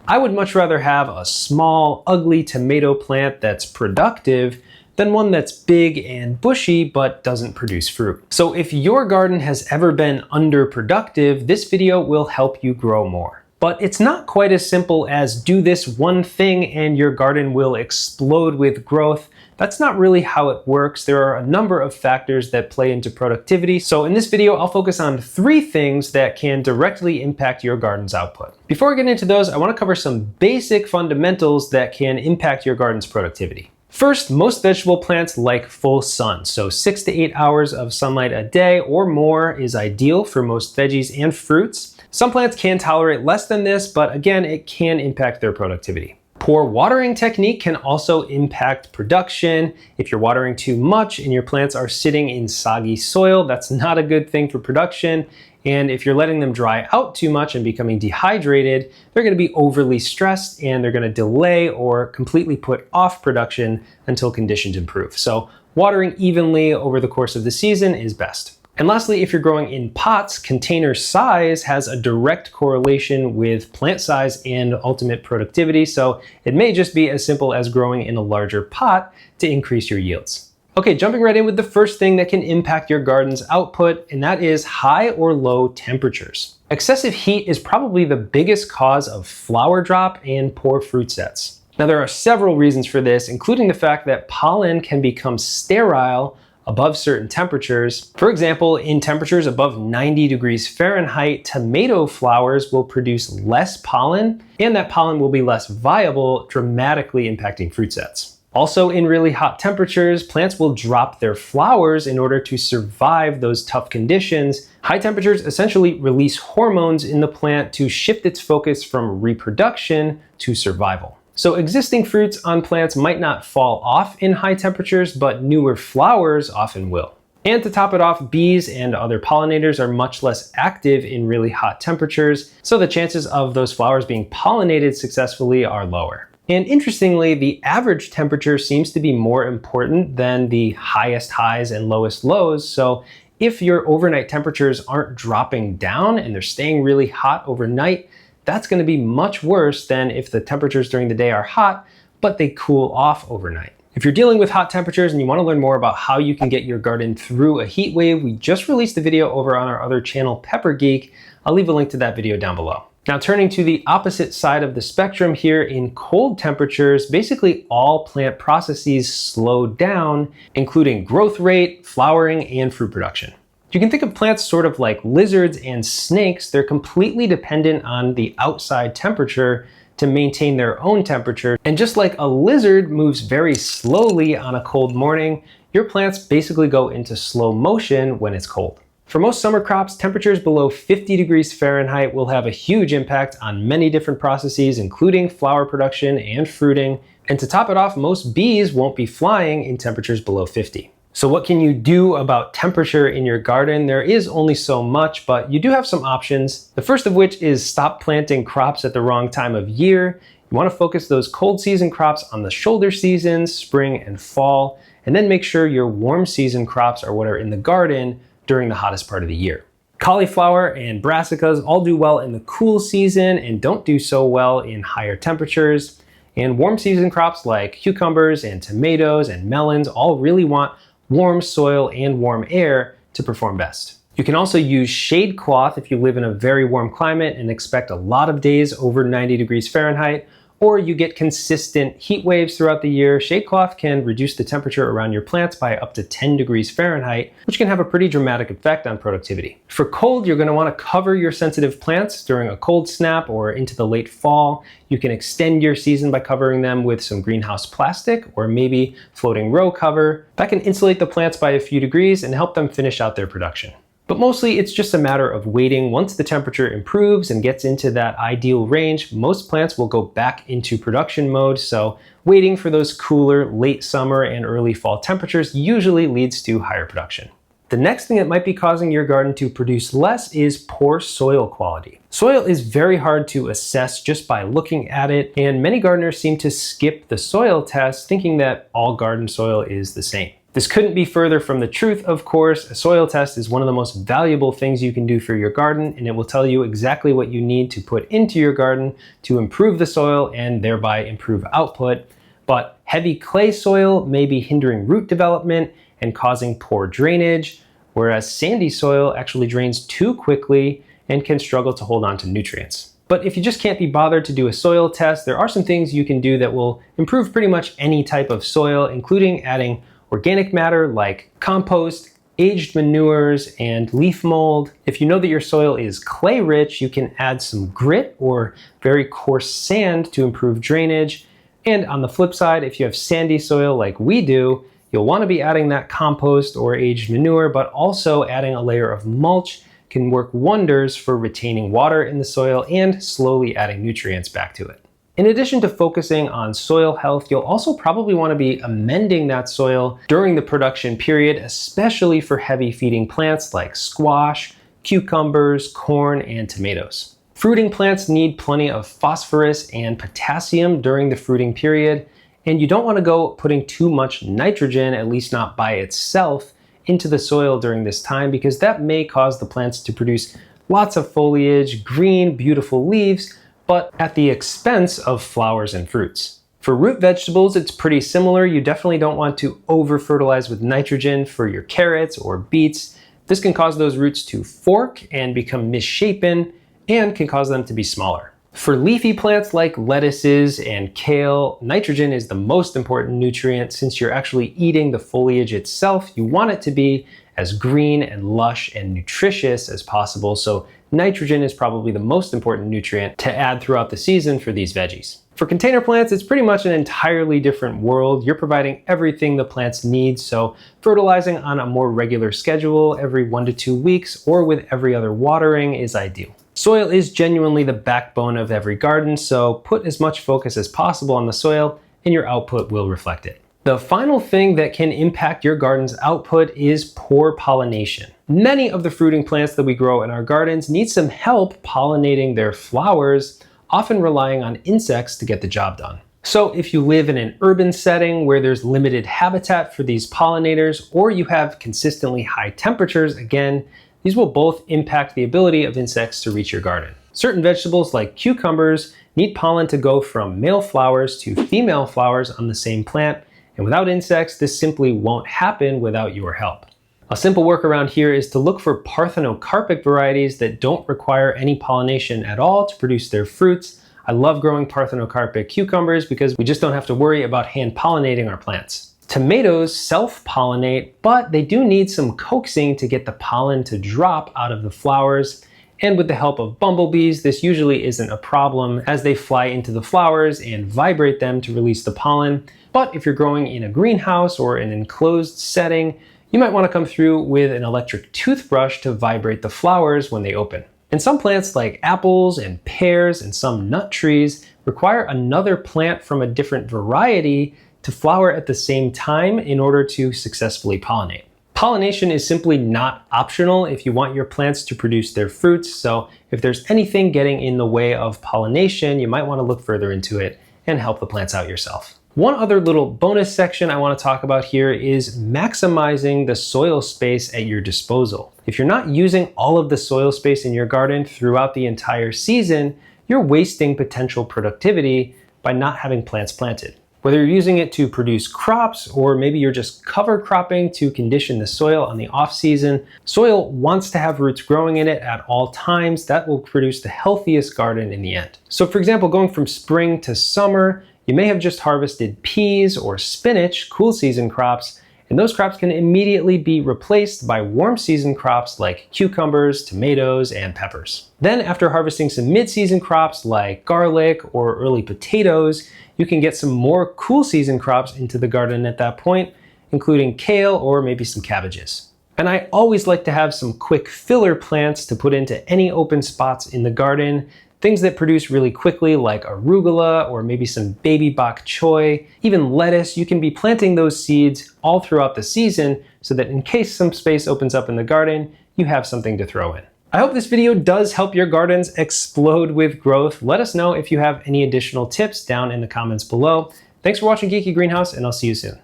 I would much rather have a small, ugly tomato plant that's productive than one that's big and bushy but doesn't produce fruit. So if your garden has ever been underproductive, this video will help you grow more. But it's not quite as simple as do this one thing and your garden will explode with growth. That's not really how it works. There are a number of factors that play into productivity. So in this video, I'll focus on 3 things that can directly impact your garden's output. Before I get into those, I want to cover some basic fundamentals that can impact your garden's productivity. First, most vegetable plants like full sun, so 6 to 8 hours of sunlight a day or more is ideal for most veggies and fruits. Some plants can tolerate less than this, but again, it can impact their productivity. Poor watering technique can also impact production. If you're watering too much and your plants are sitting in soggy soil, that's not a good thing for production. And if you're letting them dry out too much and becoming dehydrated, they're going to be overly stressed and they're going to delay or completely put off production until conditions improve. So watering evenly over the course of the season is best. And lastly, if you're growing in pots, container size has a direct correlation with plant size and ultimate productivity. So it may just be as simple as growing in a larger pot to increase your yields. Okay, jumping right in with the first thing that can impact your garden's output, and that is high or low temperatures. Excessive heat is probably the biggest cause of flower drop and poor fruit sets. Now there are several reasons for this, including the fact that pollen can become sterile above certain temperatures. For example, in temperatures above 90 degrees Fahrenheit, tomato flowers will produce less pollen, and that pollen will be less viable, dramatically impacting fruit sets. Also, in really hot temperatures, plants will drop their flowers in order to survive those tough conditions. High temperatures essentially release hormones in the plant to shift its focus from reproduction to survival. So existing fruits on plants might not fall off in high temperatures, but newer flowers often will. And to top it off, bees and other pollinators are much less active in really hot temperatures, so the chances of those flowers being pollinated successfully are lower. And interestingly, the average temperature seems to be more important than the highest highs and lowest lows. So if your overnight temperatures aren't dropping down and they're staying really hot overnight, that's going to be much worse than if the temperatures during the day are hot, but they cool off overnight. If you're dealing with hot temperatures and you want to learn more about how you can get your garden through a heat wave, we just released a video over on our other channel, Pepper Geek. I'll leave a link to that video down below. Now turning to the opposite side of the spectrum here, in cold temperatures, basically all plant processes slow down, including growth rate, flowering, and fruit production. You can think of plants sort of like lizards and snakes. They're completely dependent on the outside temperature to maintain their own temperature. And just like a lizard moves very slowly on a cold morning, your plants basically go into slow motion when it's cold. For most summer crops, temperatures below 50 degrees Fahrenheit will have a huge impact on many different processes, including flower production and fruiting. And to top it off, most bees won't be flying in temperatures below 50. So what can you do about temperature in your garden? There is only so much, but you do have some options. The first of which is stop planting crops at the wrong time of year. You want to focus those cold season crops on the shoulder seasons, spring and fall, and then make sure your warm season crops are what are in the garden during the hottest part of the year. Cauliflower and brassicas all do well in the cool season and don't do so well in higher temperatures. And warm season crops like cucumbers and tomatoes and melons all really want warm soil and warm air to perform best. You can also use shade cloth if you live in a very warm climate and expect a lot of days over 90 degrees Fahrenheit, or you get consistent heat waves throughout the year. Shade cloth can reduce the temperature around your plants by up to 10 degrees Fahrenheit, which can have a pretty dramatic effect on productivity. For cold, you're going to want to cover your sensitive plants during a cold snap or into the late fall. You can extend your season by covering them with some greenhouse plastic or maybe floating row cover. That can insulate the plants by a few degrees and help them finish out their production. But mostly it's just a matter of waiting. Once the temperature improves and gets into that ideal range, most plants will go back into production mode. So waiting for those cooler late summer and early fall temperatures usually leads to higher production. The next thing that might be causing your garden to produce less is poor soil quality. Soil is very hard to assess just by looking at it, and many gardeners seem to skip the soil test thinking that all garden soil is the same. This couldn't be further from the truth, of course. A soil test is one of the most valuable things you can do for your garden, and it will tell you exactly what you need to put into your garden to improve the soil and thereby improve output. But heavy clay soil may be hindering root development and causing poor drainage, whereas sandy soil actually drains too quickly and can struggle to hold on to nutrients. But if you just can't be bothered to do a soil test, there are some things you can do that will improve pretty much any type of soil, including adding organic matter like compost, aged manures, and leaf mold. If you know that your soil is clay rich, you can add some grit or very coarse sand to improve drainage. And on the flip side, if you have sandy soil like we do, you'll want to be adding that compost or aged manure, but also adding a layer of mulch can work wonders for retaining water in the soil and slowly adding nutrients back to it. In addition to focusing on soil health, you'll also probably want to be amending that soil during the production period, especially for heavy feeding plants like squash, cucumbers, corn, and tomatoes. Fruiting plants need plenty of phosphorus and potassium during the fruiting period, and you don't want to go putting too much nitrogen, at least not by itself, into the soil during this time, because that may cause the plants to produce lots of foliage, green, beautiful leaves, but at the expense of flowers and fruits. For root vegetables, it's pretty similar. You definitely don't want to over-fertilize with nitrogen for your carrots or beets. This can cause those roots to fork and become misshapen and can cause them to be smaller. For leafy plants like lettuces and kale, nitrogen is the most important nutrient. Since you're actually eating the foliage itself, you want it to be as green and lush and nutritious as possible. So nitrogen is probably the most important nutrient to add throughout the season for these veggies. For container plants, it's pretty much an entirely different world. You're providing everything the plants need, so fertilizing on a more regular schedule every 1 to 2 weeks or with every other watering is ideal. Soil is genuinely the backbone of every garden, so put as much focus as possible on the soil and your output will reflect it. The final thing that can impact your garden's output is poor pollination. Many of the fruiting plants that we grow in our gardens need some help pollinating their flowers, often relying on insects to get the job done. So if you live in an urban setting where there's limited habitat for these pollinators, or you have consistently high temperatures, again, these will both impact the ability of insects to reach your garden. Certain vegetables like cucumbers need pollen to go from male flowers to female flowers on the same plant, and without insects, this simply won't happen without your help. A simple workaround here is to look for parthenocarpic varieties that don't require any pollination at all to produce their fruits. I love growing parthenocarpic cucumbers because we just don't have to worry about hand pollinating our plants. Tomatoes self-pollinate, but they do need some coaxing to get the pollen to drop out of the flowers. And with the help of bumblebees, this usually isn't a problem as they fly into the flowers and vibrate them to release the pollen. But if you're growing in a greenhouse or an enclosed setting, you might want to come through with an electric toothbrush to vibrate the flowers when they open. And some plants like apples and pears and some nut trees require another plant from a different variety to flower at the same time in order to successfully pollinate. Pollination is simply not optional if you want your plants to produce their fruits, so if there's anything getting in the way of pollination, you might want to look further into it and help the plants out yourself. One other little bonus section I want to talk about here is maximizing the soil space at your disposal. If you're not using all of the soil space in your garden throughout the entire season, you're wasting potential productivity by not having plants planted. Whether you're using it to produce crops or maybe you're just cover cropping to condition the soil on the off season, soil wants to have roots growing in it at all times. That will produce the healthiest garden in the end. So for example, going from spring to summer, you may have just harvested peas or spinach, cool season crops, and those crops can immediately be replaced by warm season crops like cucumbers, tomatoes, and peppers. Then after harvesting some mid-season crops like garlic or early potatoes, you can get some more cool season crops into the garden at that point, including kale or maybe some cabbages. And I always like to have some quick filler plants to put into any open spots in the garden. Things that produce really quickly like arugula or maybe some baby bok choy, even lettuce. You can be planting those seeds all throughout the season so that in case some space opens up in the garden, you have something to throw in. I hope this video does help your gardens explode with growth. Let us know if you have any additional tips down in the comments below. Thanks for watching Geeky Greenhouse, and I'll see you soon.